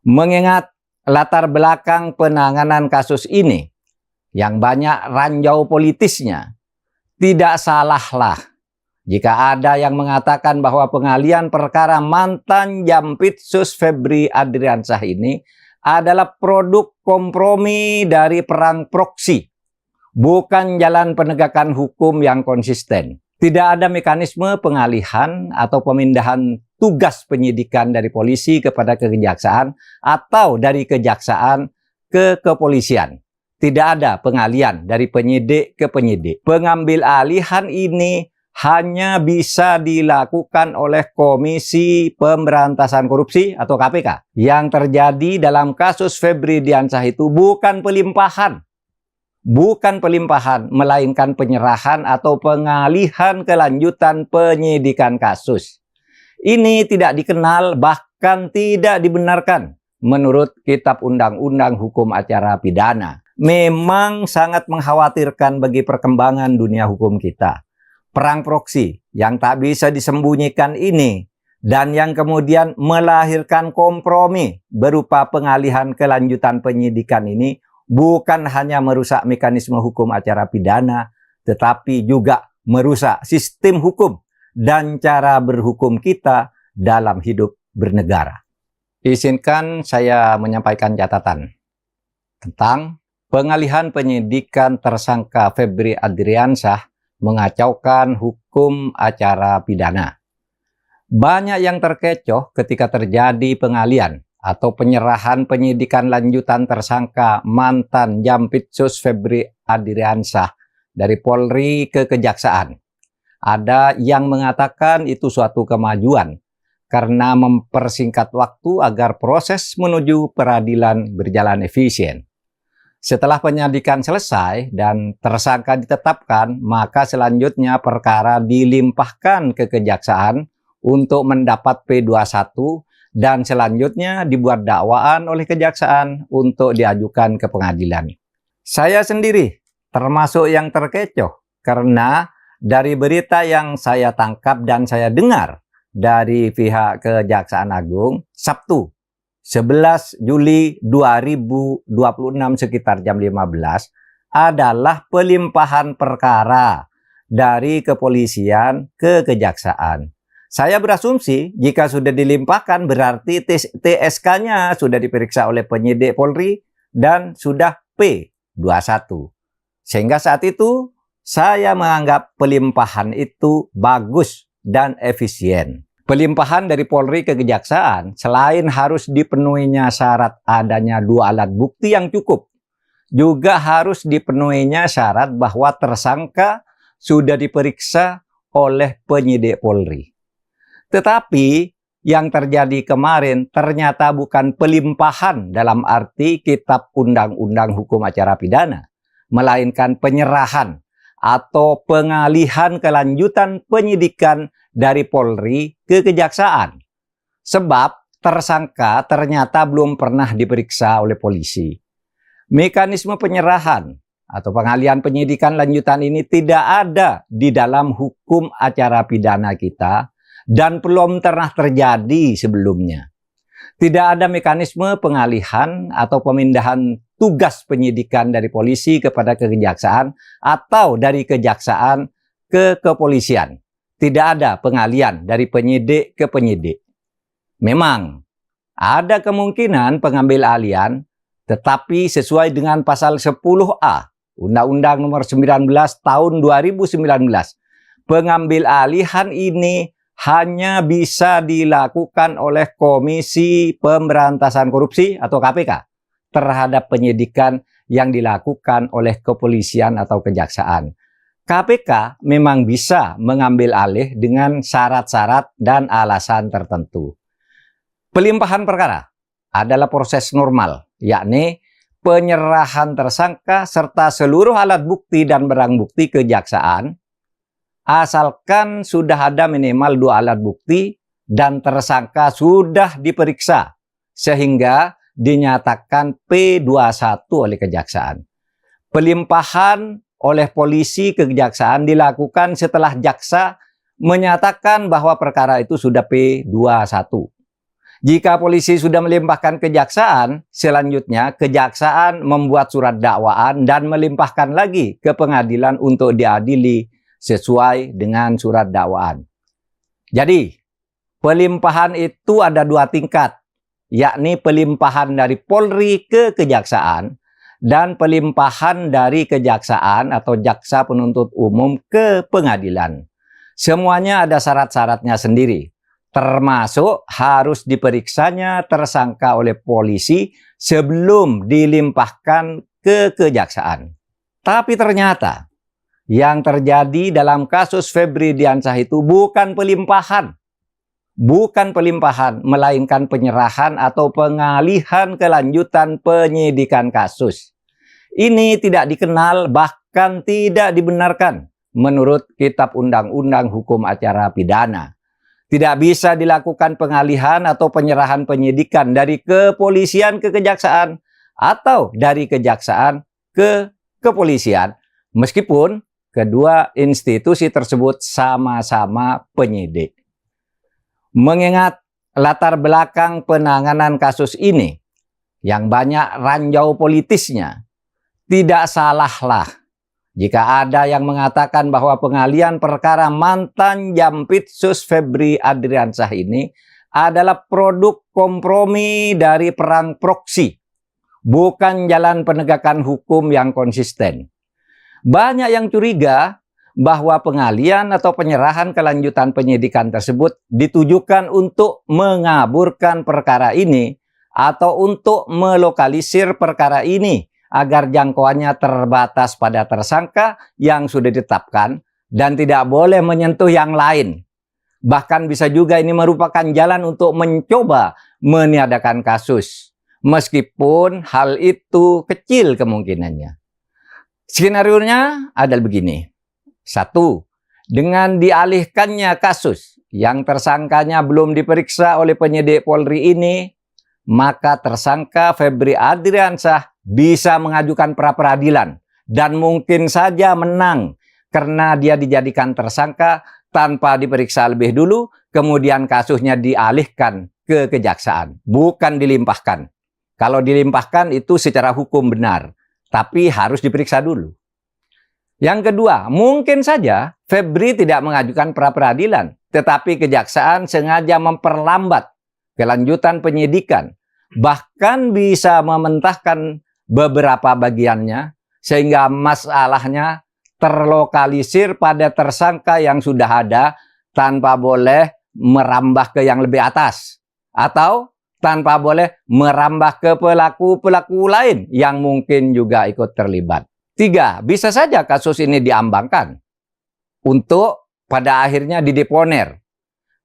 Mengingat latar belakang penanganan kasus ini yang banyak ranjau politisnya, tidak salahlah jika ada yang mengatakan bahwa pengalihan perkara mantan Jampitsus Febri Adriansyah ini adalah produk kompromi dari perang proksi, bukan jalan penegakan hukum yang konsisten. Tidak ada mekanisme pengalihan atau pemindahan tugas penyidikan dari polisi kepada kejaksaan atau dari kejaksaan ke kepolisian. Tidak ada pengalihan dari penyidik ke penyidik. Pengambil alihan ini hanya bisa dilakukan oleh Komisi Pemberantasan Korupsi atau KPK. Yang terjadi dalam kasus Febri Diansyah itu bukan pelimpahan. Bukan pelimpahan, melainkan penyerahan atau pengalihan kelanjutan penyidikan kasus. Ini tidak dikenal, bahkan tidak dibenarkan menurut Kitab Undang-Undang Hukum Acara Pidana. Memang sangat mengkhawatirkan bagi perkembangan dunia hukum kita. Perang proksi yang tak bisa disembunyikan ini dan yang kemudian melahirkan kompromi berupa pengalihan kelanjutan penyidikan ini bukan hanya merusak mekanisme hukum acara pidana, tetapi juga merusak sistem hukum dan cara berhukum kita dalam hidup bernegara. Izinkan saya menyampaikan catatan tentang pengalihan penyidikan tersangka Febri Adriansyah mengacaukan hukum acara pidana. Banyak yang terkecoh ketika terjadi pengalihan atau penyerahan penyidikan lanjutan tersangka mantan Jampitsus Febri Adriansyah dari Polri ke Kejaksaan. Ada yang mengatakan itu suatu kemajuan karena mempersingkat waktu agar proses menuju peradilan berjalan efisien. Setelah penyidikan selesai dan tersangka ditetapkan, maka selanjutnya perkara dilimpahkan ke Kejaksaan untuk mendapat P21 dan selanjutnya dibuat dakwaan oleh Kejaksaan untuk diajukan ke pengadilan. Saya sendiri termasuk yang terkecoh karena dari berita yang saya tangkap dan saya dengar dari pihak Kejaksaan Agung Sabtu 11 Juli 2026 sekitar jam 15 adalah pelimpahan perkara dari kepolisian ke Kejaksaan. Saya berasumsi jika sudah dilimpahkan berarti TSK-nya sudah diperiksa oleh penyidik Polri dan sudah P21. Sehingga saat itu saya menganggap pelimpahan itu bagus dan efisien. Pelimpahan dari Polri ke Kejaksaan selain harus dipenuhinya syarat adanya 2 alat bukti yang cukup, juga harus dipenuhinya syarat bahwa tersangka sudah diperiksa oleh penyidik Polri. Tetapi yang terjadi kemarin ternyata bukan pelimpahan dalam arti Kitab Undang-Undang Hukum Acara Pidana, melainkan penyerahan atau pengalihan kelanjutan penyidikan dari Polri ke Kejaksaan. Sebab tersangka ternyata belum pernah diperiksa oleh polisi. Mekanisme penyerahan atau pengalihan penyidikan lanjutan ini tidak ada di dalam hukum acara pidana kita dan belum pernah terjadi sebelumnya. Tidak ada mekanisme pengalihan atau pemindahan tugas penyidikan dari polisi kepada kejaksaan atau dari kejaksaan ke kepolisian. Tidak ada pengalihan dari penyidik ke penyidik. Memang ada kemungkinan pengambil alihan, tetapi sesuai dengan pasal 10A Undang-Undang Nomor 19 Tahun 2019, pengambil alihan ini hanya bisa dilakukan oleh Komisi Pemberantasan Korupsi atau KPK terhadap penyidikan yang dilakukan oleh kepolisian atau kejaksaan. KPK memang bisa mengambil alih dengan syarat-syarat dan alasan tertentu. Pelimpahan perkara adalah proses normal, yakni penyerahan tersangka serta seluruh alat bukti dan barang bukti kejaksaan, asalkan sudah ada minimal 2 alat bukti dan tersangka sudah diperiksa sehingga dinyatakan P21 oleh kejaksaan. Pelimpahan oleh polisi ke kejaksaan dilakukan setelah jaksa menyatakan bahwa perkara itu sudah P21. Jika polisi sudah melimpahkan kejaksaan, selanjutnya kejaksaan membuat surat dakwaan dan melimpahkan lagi ke pengadilan untuk diadili sesuai dengan surat dakwaan. Jadi, pelimpahan itu ada dua tingkat, yakni pelimpahan dari Polri ke kejaksaan dan pelimpahan dari kejaksaan atau jaksa penuntut umum ke pengadilan. Semuanya ada syarat-syaratnya sendiri. Termasuk harus diperiksanya tersangka oleh polisi sebelum dilimpahkan ke kejaksaan. Tapi ternyata yang terjadi dalam kasus Febri Diansyah itu bukan pelimpahan. Bukan pelimpahan, melainkan penyerahan atau pengalihan kelanjutan penyidikan kasus. Ini tidak dikenal, bahkan tidak dibenarkan menurut Kitab Undang-Undang Hukum Acara Pidana. Tidak bisa dilakukan pengalihan atau penyerahan penyidikan dari kepolisian ke kejaksaan atau dari kejaksaan ke kepolisian, meskipun kedua institusi tersebut sama-sama penyidik. Mengingat latar belakang penanganan kasus ini yang banyak ranjau politisnya, tidak salahlah jika ada yang mengatakan bahwa pengalihan perkara mantan Jampitsus Febri Diansyah ini adalah produk kompromi dari perang proksi, bukan jalan penegakan hukum yang konsisten. Banyak yang curiga bahwa pengalihan atau penyerahan kelanjutan penyidikan tersebut ditujukan untuk mengaburkan perkara ini atau untuk melokalisir perkara ini agar jangkauannya terbatas pada tersangka yang sudah ditetapkan dan tidak boleh menyentuh yang lain. Bahkan bisa juga ini merupakan jalan untuk mencoba meniadakan kasus, meskipun hal itu kecil kemungkinannya. Skenario-nya adalah begini. 1. Dengan dialihkannya kasus yang tersangkanya belum diperiksa oleh penyidik Polri ini, maka tersangka Febri Diansyah bisa mengajukan pra-peradilan dan mungkin saja menang karena dia dijadikan tersangka tanpa diperiksa lebih dulu, kemudian kasusnya dialihkan ke kejaksaan, bukan dilimpahkan. Kalau dilimpahkan itu secara hukum benar, tapi harus diperiksa dulu. Yang kedua, mungkin saja Febri tidak mengajukan pra-peradilan, tetapi kejaksaan sengaja memperlambat kelanjutan penyidikan, bahkan bisa mementahkan beberapa bagiannya sehingga masalahnya terlokalisir pada tersangka yang sudah ada tanpa boleh merambah ke yang lebih atas atau tanpa boleh merambah ke pelaku-pelaku lain yang mungkin juga ikut terlibat. 3. Bisa saja kasus ini diambangkan untuk pada akhirnya dideponer.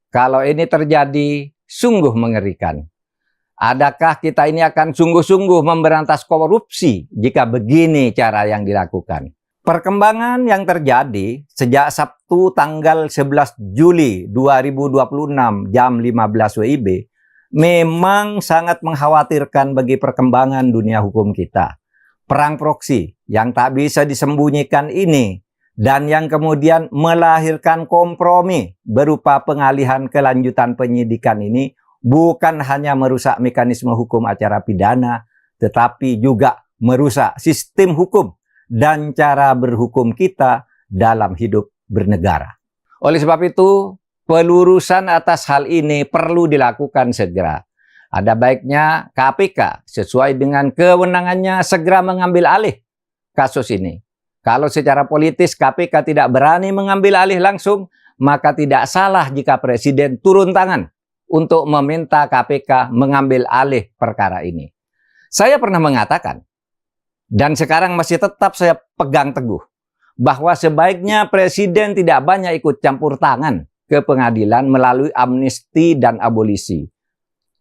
Kalau ini terjadi, sungguh mengerikan. Adakah kita ini akan sungguh-sungguh memberantas korupsi jika begini cara yang dilakukan? Perkembangan yang terjadi sejak Sabtu tanggal 11 Juli 2026 jam 15 WIB memang sangat mengkhawatirkan bagi perkembangan dunia hukum kita. Perang proksi yang tak bisa disembunyikan ini dan yang kemudian melahirkan kompromi berupa pengalihan kelanjutan penyidikan ini bukan hanya merusak mekanisme hukum acara pidana, tetapi juga merusak sistem hukum dan cara berhukum kita dalam hidup bernegara. Oleh sebab itu, pelurusan atas hal ini perlu dilakukan segera. Ada baiknya KPK sesuai dengan kewenangannya segera mengambil alih kasus ini. Kalau secara politis KPK tidak berani mengambil alih langsung, maka tidak salah jika Presiden turun tangan untuk meminta KPK mengambil alih perkara ini. Saya pernah mengatakan, dan sekarang masih tetap saya pegang teguh, bahwa sebaiknya Presiden tidak banyak ikut campur tangan ke pengadilan melalui amnesti dan abolisi.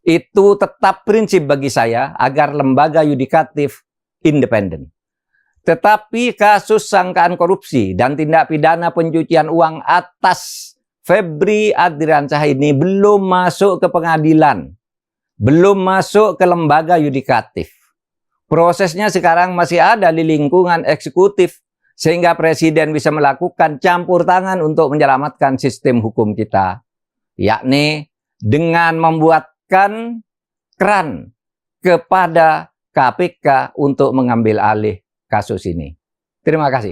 Itu tetap prinsip bagi saya agar lembaga yudikatif independen. Tetapi kasus sangkaan korupsi dan tindak pidana pencucian uang atas Febri Diansyah ini belum masuk ke pengadilan, belum masuk ke lembaga yudikatif. Prosesnya sekarang masih ada di lingkungan eksekutif, sehingga Presiden bisa melakukan campur tangan untuk menyelamatkan sistem hukum kita, yakni dengan membuat memberikan keran kepada KPK untuk mengambil alih kasus ini. Terima kasih.